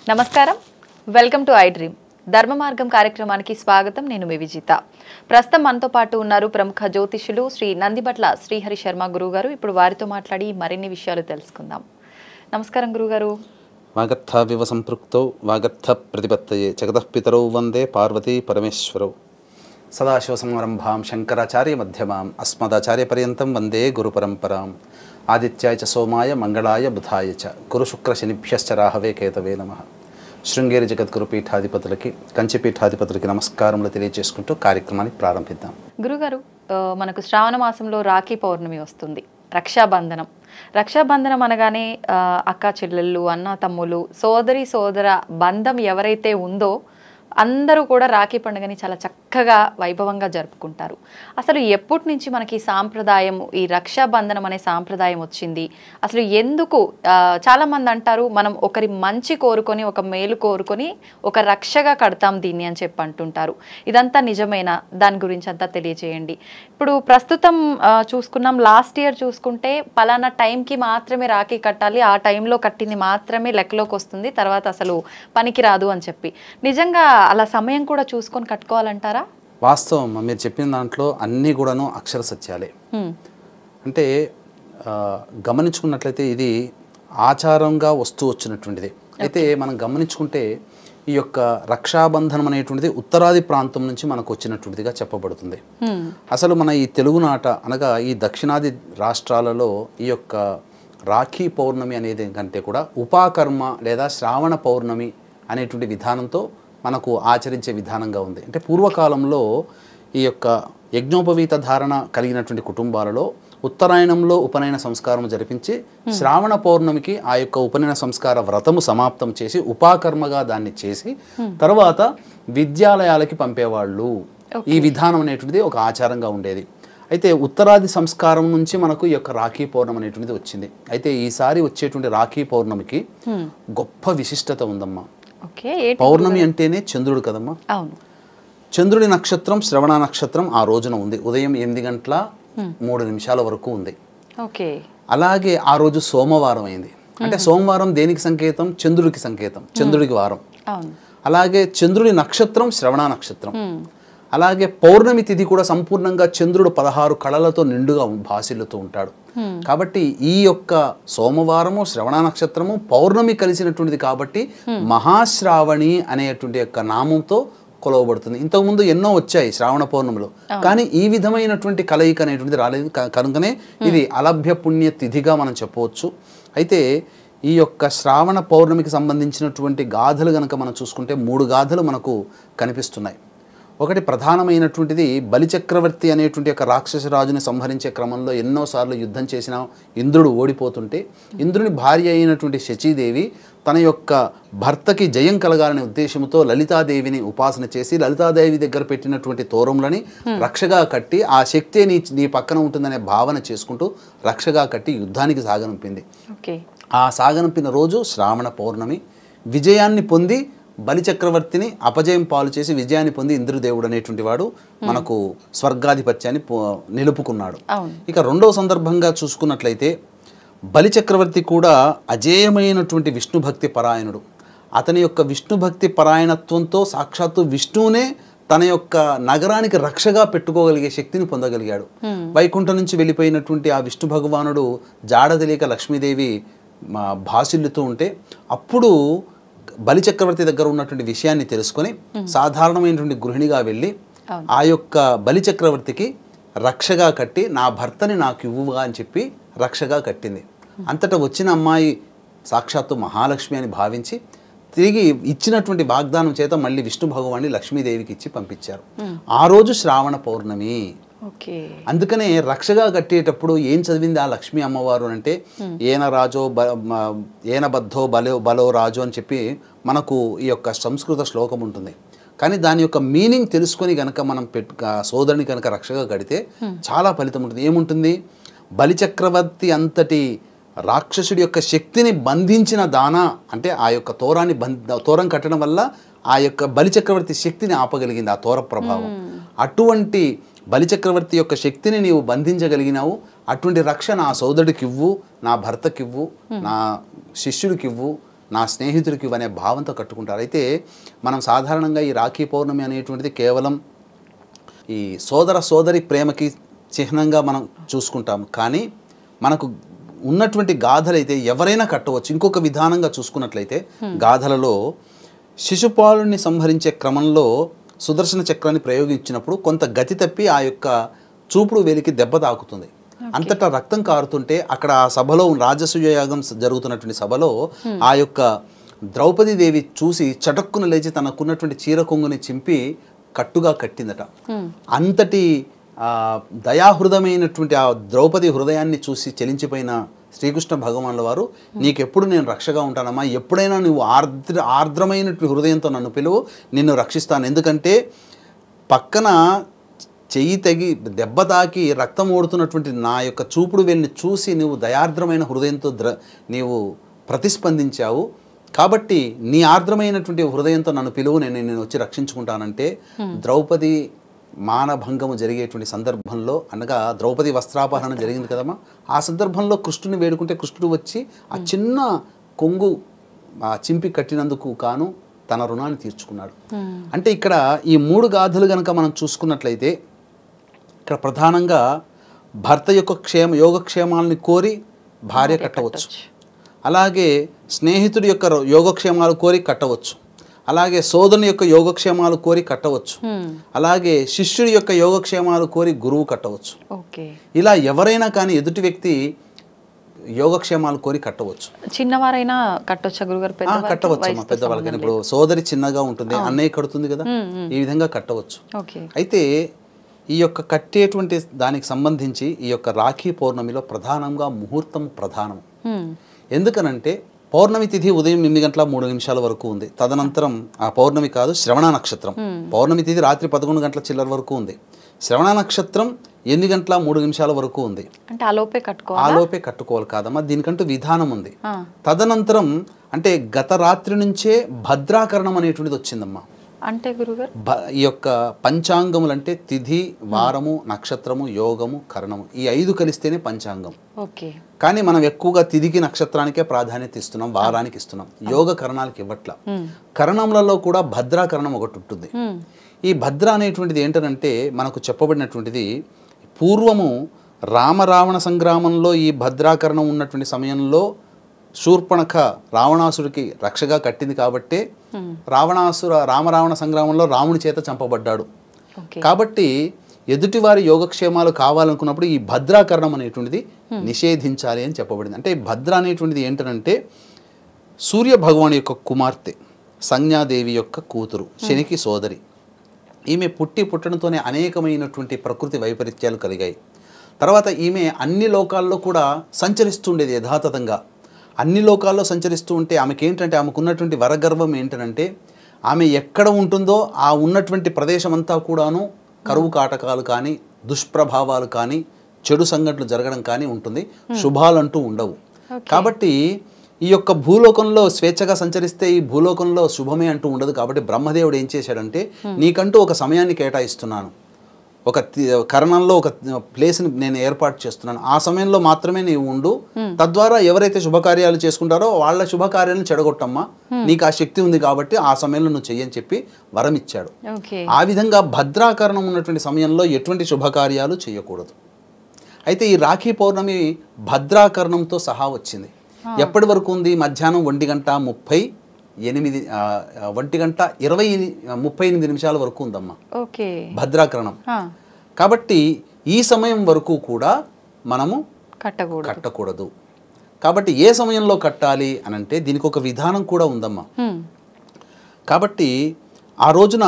నమస్కారం, welcome to I dream. ధర్మ మార్గం కార్యక్రమానికి స్వాగతం. నేను మీ విజిత. ప్రస్తుతం మనతో పాటు ఉన్నారు ప్రముఖ జ్యోతిష్యులు శ్రీ నందిబట్ల శ్రీహరి శర్మ గురువు గారు. ఇప్పుడు వారితో మాట్లాడి మరిన్ని విషయాలు తెలుసుకుందాం. నమస్కారం గురుగారు. వాగర్థావివ సంపృక్తౌ వాగర్థ ప్రతిపత్తయే జగతః పితరౌ వందే పార్వతీ పరమేశ్వరౌ. సదాశివసమారంభాం శంకరాచార్య మధ్యమాం అస్మదాచార్య పర్యంతం వందే గురు పరంపరాం. ఆదిత్యాయ చ సోమాయ మంగళాయ బుధాయ చ గురు శుక్ర శనిభ్యశ్చ రాహవే కేతవే నమః. శృంగేరి జగద్గురు పీఠాధిపతులకి కంచి పీఠాధిపతులకి నమస్కారములు తెలియజేసుకుంటూ కార్యక్రమాన్ని ప్రారంభిద్దాం. గురుగారు, మనకు శ్రావణ మాసంలో రాఖీ పౌర్ణమి వస్తుంది, రక్షాబంధనం అనగానే అక్క చెల్లెళ్ళు, అన్న తమ్ములు, సోదరి సోదర బంధం ఎవరైతే ఉందో అందరూ కూడా రాఖీ పండుగని చాలా చక్కగా వైభవంగా జరుపుకుంటారు. అసలు ఎప్పటి నుంచి మనకి సాంప్రదాయం, ఈ రక్షాబంధనం అనే సాంప్రదాయం వచ్చింది? అసలు ఎందుకు చాలామంది అంటారు మనం ఒకరి మంచి కోరుకొని, ఒక మేలు కోరుకొని ఒక రక్షగా కడతాం దీన్ని అని చెప్పి అంటుంటారు. ఇదంతా నిజమేనా? దాని గురించి అంతా తెలియజేయండి. ఇప్పుడు ప్రస్తుతం చూసుకున్నాం, లాస్ట్ ఇయర్ చూసుకుంటే పలానా టైంకి మాత్రమే రాఖీ కట్టాలి, ఆ టైంలో కట్టింది మాత్రమే లెక్కలోకి వస్తుంది, తర్వాత అసలు పనికి రాదు అని చెప్పి. నిజంగా అలా సమయం కూడా చూసుకొని కట్టుకోవాలంటారా? వాస్తవం, మీరు చెప్పిన దాంట్లో అన్నీ కూడాను అక్షర సత్యాలే. అంటే గమనించుకున్నట్లయితే ఇది ఆచారంగా వస్తూ వచ్చినటువంటిది. అయితే మనం గమనించుకుంటే ఈ యొక్క రక్షాబంధనం అనేటువంటిది ఉత్తరాది ప్రాంతం నుంచి మనకు వచ్చినటువంటిదిగా చెప్పబడుతుంది. అసలు మన ఈ తెలుగునాట అనగా ఈ దక్షిణాది రాష్ట్రాలలో ఈ యొక్క రాఖీ పౌర్ణమి అనేది కంటే కూడా ఉపాకర్మ లేదా శ్రావణ పౌర్ణమి అనేటువంటి విధానంతో మనకు ఆచరించే విధానంగా ఉంది. అంటే పూర్వకాలంలో ఈ యొక్క యజ్ఞోపవీత ధారణ కలిగినటువంటి కుటుంబాలలో ఉత్తరాయణంలో ఉపనయన సంస్కారం జరిపించి శ్రావణ పౌర్ణమికి ఆ యొక్క ఉపనయన సంస్కార వ్రతము సమాప్తం చేసి ఉపాకర్మగా దాన్ని చేసి తర్వాత విద్యాలయాలకి పంపేవాళ్ళు. ఈ విధానం అనేటువంటిది ఒక ఆచారంగా ఉండేది. అయితే ఉత్తరాది సంస్కారం నుంచి మనకు ఈ యొక్క రాఖీ పౌర్ణమి అనేటువంటిది వచ్చింది. అయితే ఈసారి వచ్చేటువంటి రాఖీ పౌర్ణమికి గొప్ప విశిష్టత ఉందమ్మా. పౌర్ణమి అంటేనే చంద్రుడు కదమ్మా. చంద్రుడి నక్షత్రం శ్రవణ నక్షత్రం ఆ రోజున ఉంది. ఉదయం 8:03 వరకు ఉంది. అలాగే ఆ రోజు సోమవారం అయింది. అంటే సోమవారం దేనికి సంకేతం? చంద్రుడికి సంకేతం, చంద్రుడికి వారం. అలాగే చంద్రుడి నక్షత్రం శ్రవణ నక్షత్రం. అలాగే పౌర్ణమి తిథి కూడా సంపూర్ణంగా చంద్రుడు 16 కళలతో నిండుగా భాసిల్లుతూ ఉంటాడు. కాబట్టి ఈ యొక్క సోమవారము శ్రవణ నక్షత్రము పౌర్ణమి కలిసినటువంటిది కాబట్టి మహాశ్రావణి అనేటువంటి యొక్క నామంతో కొలవబడుతుంది. ఇంతకుముందు ఎన్నో వచ్చాయి శ్రావణ పౌర్ణమిలో, కానీ ఈ విధమైనటువంటి కలయిక అనేటువంటిది రాలేదు. కనుకనే ఇది అలభ్య పుణ్య తిథిగా మనం చెప్పవచ్చు. అయితే ఈ యొక్క శ్రావణ పౌర్ణమికి సంబంధించినటువంటి గాథలు కనుక మనం చూసుకుంటే 3 గాథలు మనకు కనిపిస్తున్నాయి. ఒకటి ప్రధానమైనటువంటిది బలిచక్రవర్తి అనేటువంటి యొక్క రాక్షసరాజుని సంహరించే క్రమంలో ఎన్నోసార్లు యుద్ధం చేసిన ఇంద్రుడు ఓడిపోతుంటే ఇంద్రుని భార్య అయినటువంటి శచీదేవి తన యొక్క భర్తకి జయం కలగాలనే ఉద్దేశంతో లలితాదేవిని ఉపాసన చేసి లలితాదేవి దగ్గర పెట్టినటువంటి తోరములని రక్షగా కట్టి ఆ శక్తి నీ పక్కన ఉంటుందనే భావన చేసుకుంటూ రక్షగా కట్టి యుద్ధానికి సాగనంపింది. ఆ సాగనంపిన రోజు శ్రావణ పౌర్ణమి. విజయాన్ని పొంది బలిచక్రవర్తిని అపజయం పాలు చేసి విజయాన్ని పొంది ఇంద్రదేవుడు అనేటువంటి వాడు మనకు స్వర్గాధిపత్యాన్ని నిలుపుకున్నాడు. ఇక రెండవ సందర్భంగా చూసుకున్నట్లయితే బలిచక్రవర్తి కూడా అజేయమైనటువంటి విష్ణుభక్తి పరాయణుడు. అతని యొక్క విష్ణుభక్తి పరాయణత్వంతో సాక్షాత్తు విష్ణువునే తన యొక్క నగరానికి రక్షగా పెట్టుకోగలిగే శక్తిని పొందగలిగాడు. వైకుంఠం నుంచి వెళ్ళిపోయినటువంటి ఆ విష్ణు భగవానుడు జాడ తెలియక లక్ష్మీదేవి భాసిల్లుతూ ఉంటే అప్పుడు బలిచక్రవర్తి దగ్గర ఉన్నటువంటి విషయాన్ని తెలుసుకొని సాధారణమైనటువంటి గృహిణిగా వెళ్ళి ఆ యొక్క బలిచక్రవర్తికి రక్షగా కట్టి నా భర్తని నాకు ఇవ్వుగా అని చెప్పి రక్షగా కట్టింది. అంతటా వచ్చిన అమ్మాయి సాక్షాత్తు మహాలక్ష్మి అని భావించి తిరిగి ఇచ్చినటువంటి వాగ్దానం చేత మళ్ళీ విష్ణు భగవాన్ని లక్ష్మీదేవికి ఇచ్చి పంపించారు. ఆ రోజు శ్రావణ పౌర్ణమి. అందుకనే రక్షగా కట్టేటప్పుడు ఏం చదివింది ఆ లక్ష్మీ అమ్మవారు అంటే ఏన బద్ధో బలో రాజో అని చెప్పి మనకు ఈ యొక్క సంస్కృత శ్లోకం ఉంటుంది. కానీ దాని యొక్క మీనింగ్ తెలుసుకొని కనుక మనం సోదరుని కనుక రక్షగా కడితే చాలా ఫలితం ఉంటుంది. ఏముంటుంది? బలిచక్రవర్తి అంతటి రాక్షసుడి యొక్క శక్తిని బంధించిన దానా అంటే ఆ యొక్క తోరం కట్టడం వల్ల ఆ యొక్క బలిచక్రవర్తి శక్తిని ఆపగలిగింది ఆ తోర ప్రభావం. అటువంటి బలిచక్రవర్తి యొక్క శక్తిని నీవు బంధించగలిగినావు. అటువంటి రక్షణ నా సోదరుడికి ఇవ్వు, నా భర్తకి ఇవ్వు, నా శిష్యుడికి ఇవ్వు, నా స్నేహితుడికి ఇవనే భావంతో కట్టుకుంటారు. అయితే మనం సాధారణంగా ఈ రాఖీ పౌర్ణమి అనేటువంటిది కేవలం ఈ సోదర సోదరి ప్రేమకి చిహ్నంగా మనం చూసుకుంటాం. కానీ మనకు ఉన్నటువంటి గాథలైతే ఎవరైనా కట్టవచ్చు. ఇంకొక విధానంగా చూసుకున్నట్లయితే గాథలలో శిశుపాలుని సంహరించే క్రమంలో సుదర్శన చక్రాన్ని ప్రయోగించినప్పుడు కొంత గతి తప్పి ఆ యొక్క చూపుడు వేలికి దెబ్బ తాకుతుంది. అంతటా రక్తం కారుతుంటే అక్కడ ఆ సభలో రాజసూయ యాగం జరుగుతున్నటువంటి సభలో ఆ యొక్క ద్రౌపదీదేవి చూసి చటక్కున లేచి తనకున్నటువంటి చీర కొంగుని చింపి కట్టుగా కట్టిందట. అంతటి దయాహృదమైనటువంటి ఆ ద్రౌపది హృదయాన్ని చూసి చెలించిపోయిన శ్రీకృష్ణ భగవానుల వారు, నీకెప్పుడు నేను రక్షగా ఉంటానమ్మా, ఎప్పుడైనా నువ్వు ఆర్ద్రమైనటువంటి హృదయంతో నన్ను పిలువు, నిన్ను రక్షిస్తాను. ఎందుకంటే పక్కన చెయ్యి తగి దెబ్బ తాకి రక్తం ఓడుతున్నటువంటి నా యొక్క చూపుడు వేలిని చూసి నువ్వు దయార్ద్రమైన హృదయంతో నీవు ప్రతిస్పందించావు. కాబట్టి నీ ఆర్ద్రమైనటువంటి హృదయంతో నన్ను పిలువు, నేను వచ్చి రక్షించుకుంటానంటే ద్రౌపది మానభంగము జరిగేటువంటి సందర్భంలో, అనగా ద్రౌపది వస్త్రాపహరణ జరిగింది కదమ్మా, ఆ సందర్భంలో కృష్ణుని వేడుకుంటే కృష్ణుడు వచ్చి ఆ చిన్న కొంగు చింపి కట్టినందుకు కాను తన రుణాన్ని తీర్చుకున్నాడు. అంటే ఇక్కడ ఈ 3 గాథలు కనుక మనం చూసుకున్నట్లయితే ఇక్కడ ప్రధానంగా భర్త యొక్క యోగక్షేమాలని కోరి భార్య కట్టవచ్చు, అలాగే స్నేహితుడి యొక్క యోగక్షేమాలు కోరి కట్టవచ్చు, అలాగే సోదరుని యొక్క యోగక్షేమాలు కోరి కట్టవచ్చు, అలాగే శిష్యుడి యొక్క యోగక్షేమాలు కోరి గురువు కట్టవచ్చు. ఇలా ఎవరైనా కానీ ఎదుటి వ్యక్తి యోగక్షేమాలు కోరి కట్టవచ్చు. చిన్నవారైనా కట్టొచ్చా గురుగారు? కట్టవచ్చు పెద్దవాళ్ళకైనా. ఇప్పుడు సోదరి చిన్నగా ఉంటుంది, అన్నయ్య కడుతుంది కదా, ఈ విధంగా కట్టవచ్చు. అయితే ఈ యొక్క కట్టేటువంటి దానికి సంబంధించి ఈ యొక్క రాఖీ పౌర్ణమిలో ప్రధానంగా ముహూర్తం ప్రధానం. ఎందుకనంటే పౌర్ణమి తిథి ఉదయం 8 గంటల 3 నిమిషాల వరకు ఉంది. తదనంతరం ఆ పౌర్ణమి కాదు, శ్రవణ నక్షత్రం. పౌర్ణమి తిథి రాత్రి 11 గంటల చిల్లర వరకు ఉంది. శ్రవణ నక్షత్రం 8 గంటల 3 నిమిషాల వరకు ఉంది. అంటే ఆలోపే కట్టుకోవాలి కాదమ్మా, దీనికంటూ విధానం ఉంది. తదనంతరం అంటే గత రాత్రి నుంచే భద్రాకరణం అనేటువంటిది వచ్చిందమ్మా. అంటే గురుగారు ఈ యొక్క పంచాంగములు అంటే తిథి, వారము, నక్షత్రము, యోగము, కరణము, ఈ 5 కలిస్తేనే పంచాంగం. కానీ మనం ఎక్కువగా తిథికి నక్షత్రానికే ప్రాధాన్యత ఇస్తున్నాం, వారానికి ఇస్తున్నాం, యోగ కరణాలకి ఇవ్వట్ల. కరణములలో కూడా భద్రాకరణం ఒకటి ఉంటుంది. ఈ భద్ర అనేటువంటిది ఏంటంటే మనకు చెప్పబడినటువంటిది పూర్వము రామరావణ సంగ్రామంలో ఈ భద్రాకరణం ఉన్నటువంటి సమయంలో శూర్పణఖ రావణాసుడికి రక్షగా కట్టింది కాబట్టే రామరావణ సంగ్రామంలో రాముని చేత చంపబడ్డాడు. కాబట్టి ఎదుటివారి యోగక్షేమాలు కావాలనుకున్నప్పుడు ఈ భద్రాకరణం అనేటువంటిది నిషేధించాలి అని చెప్పబడింది. అంటే భద్ర అనేటువంటిది ఏంటంటే సూర్య భగవాన్ యొక్క కుమార్తె, సంజ్ఞాదేవి యొక్క కూతురు, శనికి సోదరి. ఈమె పుట్టడంతోనే అనేకమైనటువంటి ప్రకృతి వైపరీత్యాలు కలిగాయి. తర్వాత ఈమె అన్ని లోకాల్లో కూడా సంచరిస్తుండేది యథాతథంగా. అన్ని లోకాల్లో సంచరిస్తూ ఉంటే ఆమెకి ఏంటంటే ఆమెకున్నటువంటి వరగర్వం ఏంటంటే ఆమె ఎక్కడ ఉంటుందో ఆ ఉన్నటువంటి ప్రదేశం అంతా కూడాను కరువు కాటకాలు కానీ, దుష్ప్రభావాలు కానీ, చెడు సంఘటనలు జరగడం కానీ ఉంటుంది, శుభాలంటూ ఉండవు. కాబట్టి ఈ యొక్క భూలోకంలో స్వేచ్ఛగా సంచరిస్తే ఈ భూలోకంలో శుభమే అంటూ ఉండదు. కాబట్టి బ్రహ్మదేవుడు ఏం చేశాడంటే నీకంటూ ఒక సమయాన్ని కేటాయిస్తున్నాను, ఒక కరణంలో ఒక ప్లేస్ని నేను ఏర్పాటు చేస్తున్నాను, ఆ సమయంలో మాత్రమే నీవు ఉండు, తద్వారా ఎవరైతే శుభకార్యాలు చేసుకుంటారో వాళ్ళ శుభకార్యాలను చెడగొట్టమ్మా, నీకు ఆ శక్తి ఉంది కాబట్టి ఆ సమయంలో నువ్వు చెయ్యని చెప్పి వరం ఇచ్చాడు. ఆ విధంగా భద్రాకరణం ఉన్నటువంటి సమయంలో ఎటువంటి శుభకార్యాలు చేయకూడదు. అయితే ఈ రాఖీ పౌర్ణమి భద్రాకరణంతో సహా వచ్చింది. ఎప్పటి వరకు ఉంది? మధ్యాహ్నం 1:38 నిమిషాల వరకు ఉందమ్మా భద్రాకరణం. కాబట్టి ఈ సమయం వరకు కూడా మనము కట్టకూడదు. కాబట్టి ఏ సమయంలో కట్టాలి అని అంటే దీనికి ఒక విధానం కూడా ఉందమ్మా. కాబట్టి ఆ రోజున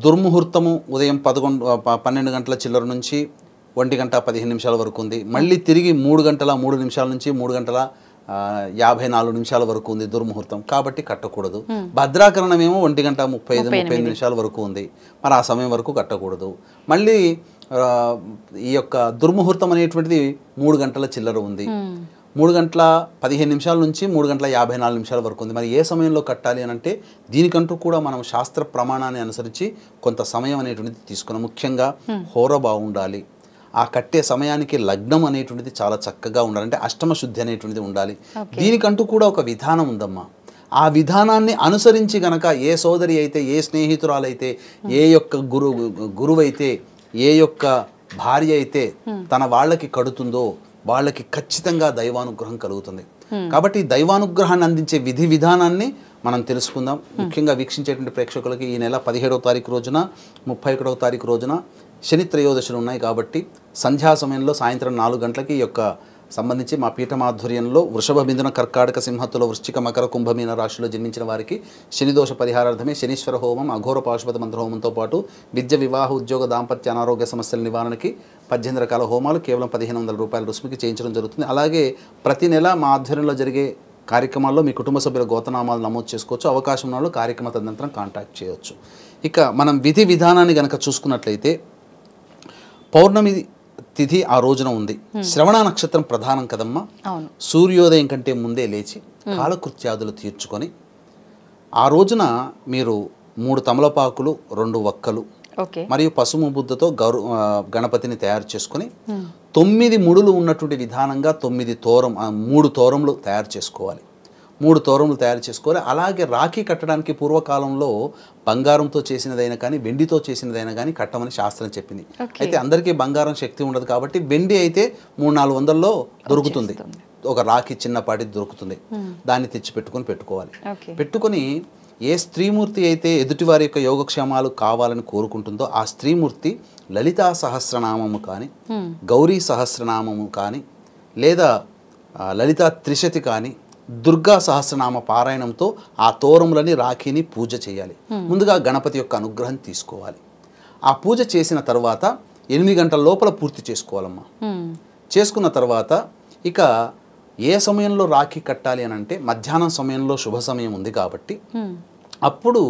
దుర్ముహూర్తము ఉదయం 12 గంటల చిల్లర నుంచి 1:15 నిమిషాల వరకు ఉంది. మళ్ళీ తిరిగి 3 గంటల 3 నిమిషాల నుంచి 3 గంటల 54 నిమిషాల వరకు ఉంది దుర్ముహూర్తం. కాబట్టి కట్టకూడదు. భద్రాకరణం ఏమో 1:35 నిమిషాల వరకు ఉంది, మరి ఆ సమయం వరకు కట్టకూడదు. మళ్ళీ ఈ యొక్క దుర్ముహూర్తం అనేటువంటిది 3 గంటల చిల్లర ఉంది. 3:15 నిమిషాల నుంచి 3:54 నిమిషాల వరకు ఉంది. మరి ఏ సమయంలో కట్టాలి అని అంటే దీనికంటూ కూడా మనం శాస్త్ర ప్రమాణాన్ని అనుసరించి కొంత సమయం అనేటువంటిది తీసుకున్నాం. ముఖ్యంగా హోర బాగుండాలి, ఆ కట్టే సమయానికి లగ్నం అనేటువంటిది చాలా చక్కగా ఉండాలి, అంటే అష్టమ శుద్ధి అనేటువంటిది ఉండాలి. దీనికంటూ కూడా ఒక విధానం ఉందమ్మా. ఆ విధానాన్ని అనుసరించి గనక ఏ సోదరి అయితే, ఏ స్నేహితురాలైతే, ఏ యొక్క గురువైతే, ఏ యొక్క భార్య అయితే తన వాళ్ళకి కడుతుందో వాళ్ళకి ఖచ్చితంగా దైవానుగ్రహం కలుగుతుంది. కాబట్టి దైవానుగ్రహాన్ని అందించే విధి విధానాన్ని మనం తెలుసుకుందాం. ముఖ్యంగా వీక్షించేటువంటి ప్రేక్షకులకి ఈ నెల 17వ తారీఖు రోజున, 31వ తారీఖు రోజున శని త్రయోదశులు ఉన్నాయి. కాబట్టి సంధ్యా సమయంలో సాయంత్రం 4 గంటలకి ఈ యొక్క సంబంధించి మా పీఠమాధ్వర్యంలో వృషభ, మిథున, కర్కాటక, సింహత్తుల, వృశ్చిక, మకర, కుంభమీన రాశిలో జన్మించిన వారికి శనిదోష పరిహారార్థమే శనీశ్వర హోమం, అఘోర పాశుపత మంత్ర హోమంతో పాటు విద్య, వివాహ, ఉద్యోగ, దాంపత్య, అనారోగ్య సమస్యల నివారణకి 18 రకాల హోమాలు కేవలం 1500 రూపాయల రుసుముకి చేయించడం జరుగుతుంది. అలాగే ప్రతి నెల మా ఆధ్వర్యంలో జరిగే కార్యక్రమాల్లో మీ కుటుంబ సభ్యుల గోతనామాలు నమోదు చేసుకోవచ్చు. అవకాశం ఉన్న వాళ్ళు కార్యక్రమ తదనంతరం కాంటాక్ట్ చేయవచ్చు. ఇక మనం విధి విధానాన్ని కనుక చూసుకున్నట్లయితే పౌర్ణమి తిథి ఆ రోజున ఉంది. శ్రవణ నక్షత్రం ప్రధానం కదమ్మా. సూర్యోదయం కంటే ముందే లేచి కాలకృత్యాదులు తీర్చుకొని ఆ రోజున మీరు 3 తమలపాకులు, 2 వక్కలు మరియు పసుపు బుద్ధతో గణపతిని తయారు చేసుకొని 9 ముడులు ఉన్నటువంటి విధానంగా 3 తోరములు తయారు చేసుకోవాలి. 3 తోరములు తయారు చేసుకోవాలి. అలాగే రాఖీ కట్టడానికి పూర్వకాలంలో బంగారంతో చేసినదైనా కానీ, వెండితో చేసినదైనా కానీ కట్టమని శాస్త్రం చెప్పింది. అయితే అందరికీ బంగారం శక్తి ఉండదు కాబట్టి వెండి అయితే 300-400లో దొరుకుతుంది. ఒక రాఖీ చిన్నపాటి దొరుకుతుంది. దాన్ని తెచ్చి పెట్టుకోవాలి. పెట్టుకొని ఏ స్త్రీమూర్తి అయితే ఎదుటివారి యొక్క యోగక్షేమాలు కావాలని కోరుకుంటుందో ఆ స్త్రీమూర్తి లలితా సహస్రనామము కానీ, గౌరీ సహస్రనామము కానీ, లేదా లలితా త్రిశతి కానీ, దుర్గా సహస్రనామ పారాయణంతో ఆ తోరములని, రాఖీని పూజ చేయాలి. ముందుగా గణపతి యొక్క అనుగ్రహం తీసుకోవాలి. ఆ పూజ చేసిన తర్వాత 8 గంటల లోపల పూర్తి చేసుకోవాలమ్మా. చేసుకున్న తర్వాత ఇక ఏ సమయంలో రాఖీ కట్టాలి అని అంటే మధ్యాహ్నం సమయంలో శుభ సమయం ఉంది కాబట్టి అప్పుడు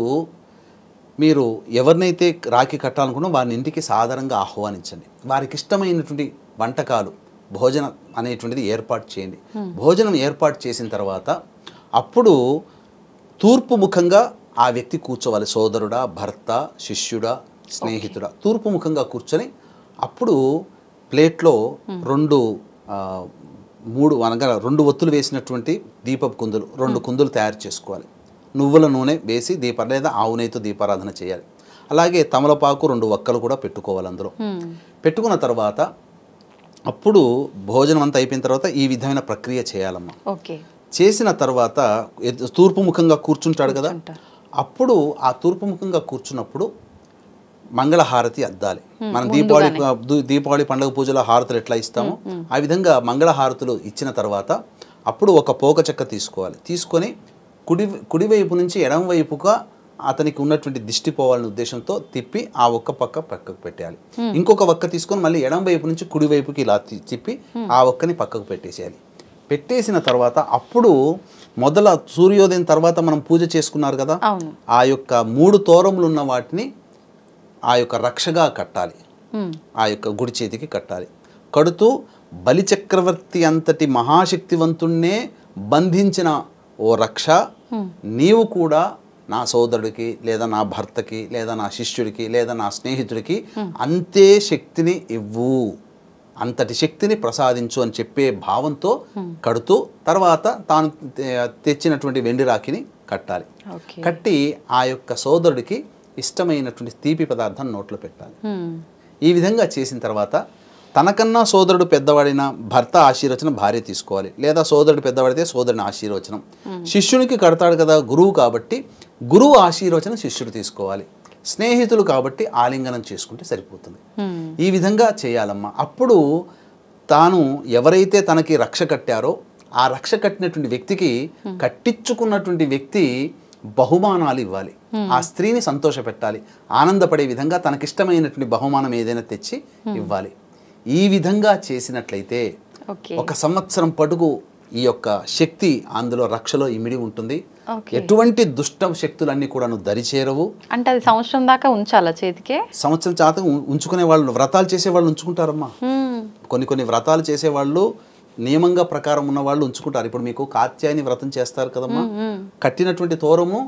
మీరు ఎవరినైతే రాఖీ కట్టాలనుకున్నా వారిని ఇంటికి సాధారణంగా ఆహ్వానించండి. వారికి ఇష్టమైనటువంటి వంటకాలు, భోజనం అనేటువంటిది ఏర్పాటు చేయండి. భోజనం ఏర్పాటు చేసిన తర్వాత అప్పుడు తూర్పు ముఖంగా ఆ వ్యక్తి కూర్చోవాలి. సోదరుడా, భర్త, శిష్యుడా, స్నేహితుడా, తూర్పు ముఖంగా కూర్చొని అప్పుడు ప్లేట్లో 2 ఒత్తులు వేసినటువంటి దీపపు కుందులు, 2 కుందులు తయారు చేసుకోవాలి. నువ్వుల నూనె వేసి లేదా ఆవు నెయ్యితో దీపారాధన చేయాలి. అలాగే తమలపాకు, 2 వక్కలు కూడా పెట్టుకోవాలి. అందులో పెట్టుకున్న తర్వాత అప్పుడు భోజనం అంతా అయిపోయిన తర్వాత ఈ విధమైన ప్రక్రియ చేయాలమ్మా. చేసిన తర్వాత తూర్పు ముఖంగా కూర్చుంటాడు కదా, అప్పుడు ఆ తూర్పు ముఖంగా కూర్చున్నప్పుడు మంగళహారతి అద్దాలి. మనం దీపావళి పండుగ పూజలో హారతులు ఎట్లా ఇస్తామో ఆ విధంగా మంగళహారతులు ఇచ్చిన తర్వాత అప్పుడు ఒక పోక చెక్క తీసుకోవాలి. తీసుకొని కుడివైపు నుంచి ఎడమ వైపుగా అతనికి ఉన్నటువంటి దిష్టి పోవాలనే ఉద్దేశంతో తిప్పి ఆ ఒక్క పక్కకు పెట్టేయాలి. ఇంకొక వక్క తీసుకొని మళ్ళీ ఎడమ వైపు నుంచి కుడివైపుకి ఇలా తిప్పి ఆ ఒక్కని పక్కకు పెట్టేసేయాలి. పెట్టేసిన తర్వాత అప్పుడు సూర్యోదయం తర్వాత మనం పూజ చేసుకున్నారు కదా, ఆ యొక్క 3 తోరములు ఉన్న వాటిని ఆ యొక్క రక్షగా కట్టాలి. ఆ యొక్క గుడి చేతికి కట్టాలి. కడుతూ బలిచక్రవర్తి అంతటి మహాశక్తివంతుణ్ణే బంధించిన ఓ రక్ష, నీవు కూడా నా సోదరుడికి లేదా నా భర్తకి లేదా నా శిష్యుడికి లేదా నా స్నేహితుడికి అంతే శక్తిని ఇవ్వు, అంతటి శక్తిని ప్రసాదించు అని చెప్పే భావంతో కడుతూ తర్వాత తాను తెచ్చినటువంటి వెండి రాఖీని కట్టాలి. కట్టి ఆ యొక్క సోదరుడికి ఇష్టమైనటువంటి తీపి పదార్థం నోట్లో పెట్టాలి. ఈ విధంగా చేసిన తర్వాత తనకన్నా సోదరుడు పెద్దవాడిన భర్త ఆశీర్వచనం భార్య తీసుకోవాలి, లేదా సోదరుడు పెద్దవాడితే సోదరుని ఆశీర్వచనం. శిష్యునికి కడతాడు కదా గురువు కాబట్టి గురువు ఆశీర్వచనం శిష్యుడు తీసుకోవాలి. స్నేహితులు కాబట్టి ఆలింగనం చేసుకుంటే సరిపోతుంది. ఈ విధంగా చేయాలమ్మా. అప్పుడు తాను ఎవరైతే తనకి రక్ష కట్టారో ఆ రక్ష కట్టినటువంటి వ్యక్తికి కట్టించుకున్నటువంటి వ్యక్తి బహుమానాలు ఇవ్వాలి. ఆ స్త్రీని సంతోష పెట్టాలి. ఆనందపడే విధంగా తనకిష్టమైనటువంటి బహుమానం ఏదైనా తెచ్చి ఇవ్వాలి. ఈ విధంగా చేసినట్లయితే 1 సంవత్సరం పొడుగు ఈ యొక్క శక్తి అందులో రక్షలో ఇమిడి ఉంటుంది. ఎటువంటి దుష్ట శక్తులన్నీ కూడా దరిచేరవు. అంటే అది సంవత్సరం దాకా ఉంచాలా చేతికే? సంవత్సరం దాకా ఉంచుకునే వాళ్ళు, వ్రతాలు చేసే వాళ్ళు ఉంచుకుంటారమ్మా. కొన్ని వ్రతాలు చేసేవాళ్ళు నియమంగా ప్రకారం ఉన్న వాళ్ళు ఉంచుకుంటారు. ఇప్పుడు మీకు కాత్యాయని వ్రతం చేస్తారు కదమ్మా, కట్టినటువంటి తోరము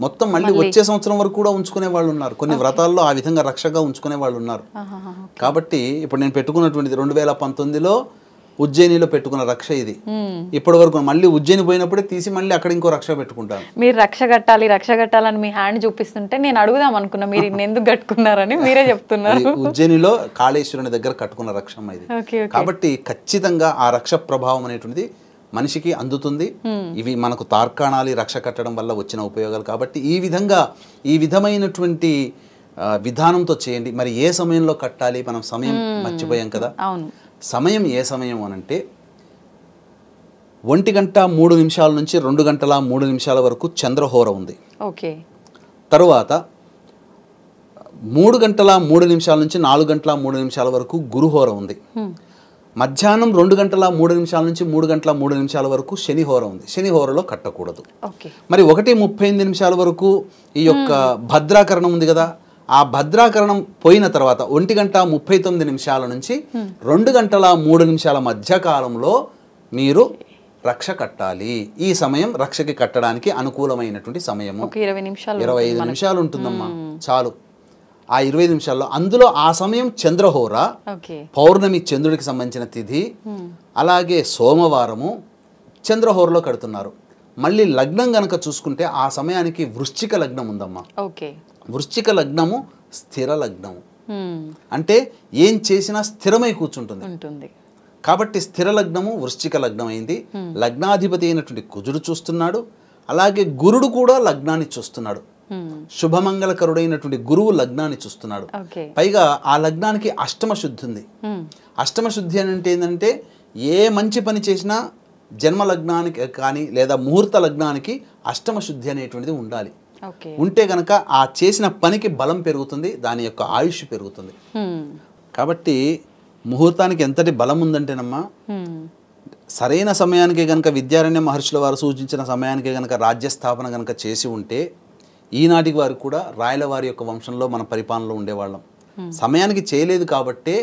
మొత్తం మళ్ళీ వచ్చే సంవత్సరం వరకు కూడా ఉంచుకునే వాళ్ళు ఉన్నారు. కొన్ని వ్రతాల్లో ఆ విధంగా రక్షగా ఉంచుకునే వాళ్ళు ఉన్నారు. కాబట్టి ఇప్పుడు నేను పెట్టుకున్నటువంటిది 2019లో ఉజ్జయినిలో పెట్టుకున్న రక్ష ఇది. ఇప్పటి వరకు మళ్ళీ ఉజ్జయిని పోయినప్పుడే తీసి మళ్ళీ అక్కడ ఇంకో రక్ష పెట్టుకుంటాను. మీరు రక్ష కట్టాలని మీ హ్యాండ్ చూపిస్తుంటే నేను అడుగుదాం అనుకున్నా మీరు ఇన్ని ఎందుకు కట్టుకున్నారని, మీరే చెప్తున్నారు. ఉజ్జయినిలో కాళేశ్వరుని దగ్గర కట్టుకున్న రక్షమ్మ ఇది. కాబట్టి ఖచ్చితంగా ఆ రక్ష ప్రభావం అనేటువంటిది మనిషికి అందుతుంది. ఇవి మనకు తార్కాణాలి రక్ష కట్టడం వల్ల వచ్చిన ఉపయోగాలు. కాబట్టి ఈ విధమైనటువంటి విధానంతో చేయండి. మరి ఏ సమయంలో కట్టాలి? మనం సమయం మర్చిపోయాం కదా. సమయం ఏ సమయం అనంటే 1:03 నుంచి 2:03 వరకు చంద్రహోర ఉంది. తరువాత 3:03 నుంచి 4:03 వరకు గురుహోర ఉంది. మధ్యాహ్నం 2:03 నుంచి 3:03 వరకు శనిహోర ఉంది. శనిహోరలో కట్టకూడదు. మరి 1:35 వరకు ఈ యొక్క భద్రాకరణం ఉంది కదా. ఆ భద్రాకరణం పోయిన తర్వాత 1:39 నుంచి 2:03 మధ్య కాలంలో మీరు రక్ష కట్టాలి. ఈ సమయం రక్షకి కట్టడానికి అనుకూలమైనటువంటి సమయము. 25 నిమిషాలు ఉంటుందమ్మా చాలు. ఆ 25 నిమిషాల్లో అందులో ఆ సమయం చంద్రహోర, పౌర్ణమి చంద్రుడికి సంబంధించిన తిథి, అలాగే సోమవారము చంద్రహోరలో కడుతున్నారు. మళ్ళీ లగ్నం గనక చూసుకుంటే ఆ సమయానికి వృశ్చిక లగ్నం ఉందమ్మా. వృశ్చిక లగ్నము స్థిర లగ్నము, అంటే ఏం చేసినా స్థిరమై కూర్చుంటుంది. కాబట్టి స్థిర లగ్నము వృశ్చిక లగ్నం అయింది. లగ్నాధిపతి అయినటువంటి కుజుడు చూస్తున్నాడు, అలాగే గురుడు కూడా లగ్నాన్ని చూస్తున్నాడు. శుభమంగళకరుడైనటువంటి గురువు లగ్నాన్ని చూస్తున్నాడు. పైగా ఆ లగ్నానికి అష్టమ శుద్ధి ఉంది. అష్టమ శుద్ధి అంటే ఏంటంటే ఏ మంచి పని చేసినా జన్మ లగ్నానికి కానీ లేదా ముహూర్త లగ్నానికి అష్టమ శుద్ధి అనేటువంటిది ఉండాలి. ఉంటే గనక ఆ చేసిన పనికి బలం పెరుగుతుంది, దాని యొక్క ఆయుష్ పెరుగుతుంది. కాబట్టి ముహూర్తానికి ఎంతటి బలం ఉందంటేనమ్మా, సరైన సమయానికి గనక విద్యారణ్య మహర్షుల వారు సూచించిన సమయానికి గనక రాజ్యస్థాపన గనక చేసి ఉంటే ఈనాటికి వారు కూడా రాయల వారి యొక్క వంశంలో మన పరిపాలనలో ఉండేవాళ్ళం. సమయానికి చేయలేదు కాబట్టే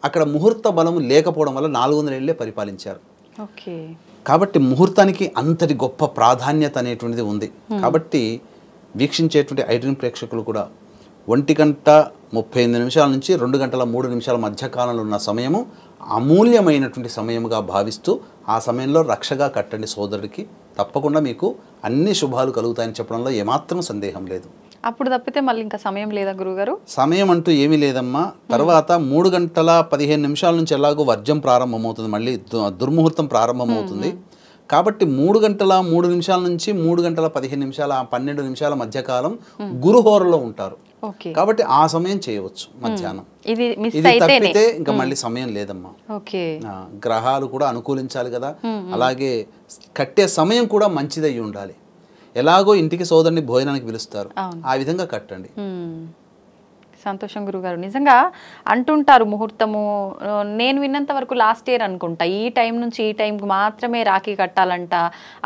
అక్కడ ముహూర్త బలము లేకపోవడం వల్ల 400 ఏళ్లే పరిపాలించారు. కాబట్టి ముహూర్తానికి అంతటి గొప్ప ప్రాధాన్యత అనేటువంటిది ఉంది. కాబట్టి వీక్షించేటువంటి ఐడ్రీమ్ ప్రేక్షకులు కూడా 1:38 నుంచి 2:03 మధ్య కాలంలో ఉన్న సమయము అమూల్యమైనటువంటి సమయముగా భావిస్తూ ఆ సమయంలో రక్షగా కట్టండి సోదరుడికి. తప్పకుండా మీకు అన్ని శుభాలు కలుగుతాయని చెప్పడంలో ఏమాత్రం సందేహం లేదు. అప్పుడు తప్పితే మళ్ళీ ఇంకా సమయం లేదా గురుగారు? సమయం అంటూ ఏమీ లేదమ్మా. తర్వాత 3:15 నుంచి ఎలాగో వర్జం ప్రారంభమవుతుంది, మళ్ళీ దుర్ముహూర్తం ప్రారంభమవుతుంది. కాబట్టి 3:03 నుంచి 3:15 ఆ 12 నిమిషాల మధ్యకాలం గురుహోరలో ఉంటారు. కాబట్టి ఆ సమయం చేయవచ్చు మధ్యాహ్నం. ఇది తప్పితే ఇంకా మళ్ళీ సమయం లేదమ్మా. గ్రహాలు కూడా అనుకూలించాలి కదా, అలాగే కట్టే సమయం కూడా మంచిదయ్యి ఉండాలి. ఎలాగో ఇంటికి సోదరుని భోజనానికి పిలుస్తారు, ఆ విధంగా కట్టండి. సంతోషం గురుగారు. నిజంగా అంటుంటారు ముహూర్తము, నేను విన్నంత వరకు లాస్ట్ ఇయర్ అనుకుంటా, ఈ టైం నుంచి ఈ టైంకి మాత్రమే రాఖీ కట్టాలంట,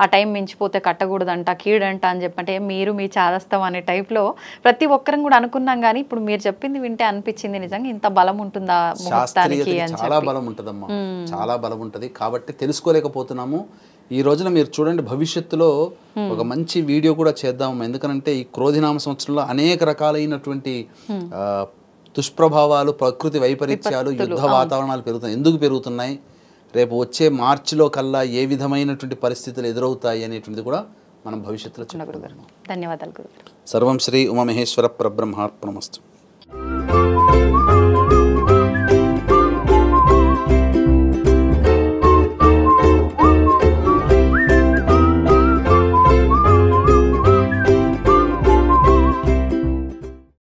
ఆ టైం మించిపోతే కట్టకూడదంట, కీడంట అని చెప్పంటే మీరు మీ చాదస్తం అనే టైప్లో ప్రతి ఒక్కరం కూడా అనుకున్నాం. కానీ ఇప్పుడు మీరు చెప్పింది వింటే అనిపించింది నిజంగా ఇంత బలం ఉంటుందా ముహూర్తానికి అని. చాలా బలం ఉంటుందమ్మా, చాలా బలం ఉంటుంది. కాబట్టి తెలుసుకోలేకపోతున్నాము. ఈ రోజున మీరు చూడండి, భవిష్యత్తులో ఒక మంచి వీడియో కూడా చేద్దాము. ఎందుకనంటే ఈ క్రోధినామ సంవత్సరంలో అనేక రకాలైనటువంటి దుష్ప్రభావాలు, ప్రకృతి వైపరీత్యాలు, యుద్ధ వాతావరణాలు పెరుగుతున్నాయి. ఎందుకు పెరుగుతున్నాయి, రేపు వచ్చే మార్చిలో కల్లా ఏ విధమైనటువంటి పరిస్థితులు ఎదురవుతాయి అనేటువంటిది కూడా మనం భవిష్యత్తులో చెప్పుకుందాం. ధన్యవాదాలు గురుగారు. సర్వం శ్రీ ఉమామహేశ్వర పరబ్రహ్మార్పణమస్తు.